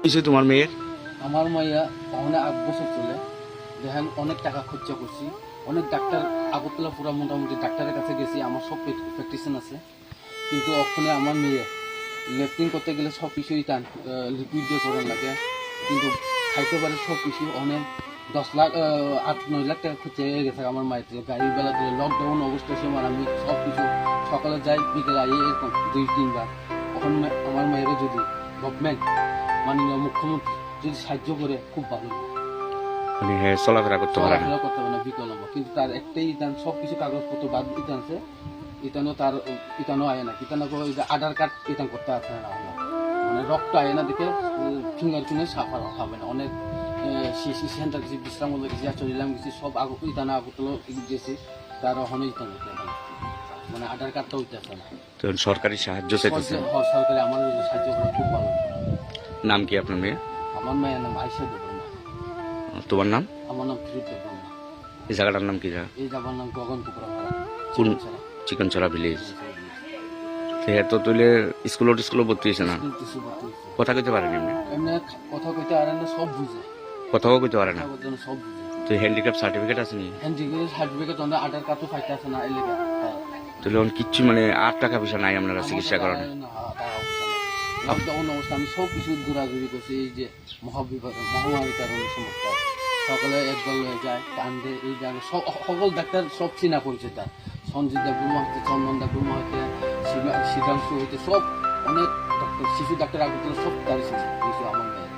কিছু তোমার মেয়ের? আমার মাইয়া ওখানে 8 বছর চলে, দেখেন অনেক টাকা খরচা করছি, অনেক ডাক্তার আগরতলা পুরা মোটামুটি ডাক্তারের কাছে গেছি, আমার সব প্র্যাকটিশন আছে, কিন্তু ওখানে আমার মেয়ে লেফটিং করতে গেলে সব কিছুই টান লিকুইড দিয়ে করার লাগে, কিন্তু খাইতে পারে সব কিছু অনেক 10 লাখ 8-9 লাখ টাকা খরচা হয়ে গেছে আমার মায়ের থেকে। গাড়ির বেলা থেকে লকডাউন অবস্থার সময় আমি সব কিছু সকালে যাই বিকেলে আই, এরকম 2-3 বার। এখন আমার মায়ের যদি গভর্নমেন্ট মাননীয় মুখ্যমন্ত্রী যদি সাহায্য করে খুব ভালো হয়। মানে হ্যাঁ, চলাফেরা করতে পারে না। চলাফেরা করতে পারে না বিকলম্ব, কিন্তু তার একটাই ইতান সব কিছু কাগজপত্র বাদ দিতে আছে, ইতানো তার ইতানো আয় না, ইতানো আধার কার্ড ইতান করতে আসে না, মানে রক্ত আয় না দেখে ফিঙ্গার কিনে সাফা হবে না। অনেক সেন্টার গেছি, বিশ্রাম গেছি, চলিলাম গেছি, সব ইতানো আগরতলা গেছি, তার ওখানে ইতানো মানে আধার কার্ডটা উঠতে আসে না। তো সরকারি সাহায্য চাইতেছে। সরকারি আমার সাহায্য করে খুব ভালো। নাম কি আপনার মেয়ে? আমার মায়ের নাম আয়শা দেবর্মা। তোমার নাম? আমার নাম ফিরোজ দেবর্মা। এই জায়গাটার নাম কি জায়গা? এই যাবার নাম গগন টুকরা ভাড়া। কোন? চিকনছড়া ভিলেজ। তো তুলে স্কুলে ভর্তি হয়েছে না? কথা কইতে পারেন? এমনি কথা কইতে পারে না, সব বুঝে। কথাও কইতে পারে না? সব বুঝে। তো হ্যান্ডিক্যাপ সার্টিফিকেট আছে নি? হ্যান্ডিক্যাপ সার্টিফিকেট অনেক আধার কার্ডও ফাইতে আছে না, এলাকা তাহলে কিচ্ছু মানে 8 টাকা পয়সা নাই আপনারা চিকিৎসা করেন? লকডাউন অবস্থা আমি সব কিছু দৌড়াদৌড়ি করছি, এই যে মহামারীর কারণে সমস্যা। সকালে একদল হয়ে যায় কান্দে, এই জায়গায় সকল ডাক্তার সব চিনা পরিচয়, তার সঞ্জিত ডাক্তার হইতে, চন্দন ডাক্তার হইতে, শীতাংশু হইতে, সব অনেক ডাক্তার, শিশু ডাক্তার আগরতলা সব তার চিনি আমার মেয়ের।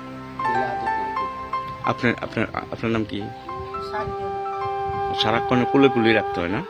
আপনার আপনার আপনার নাম কি? সারাক্ষণ কুলে রাখতে হয় না?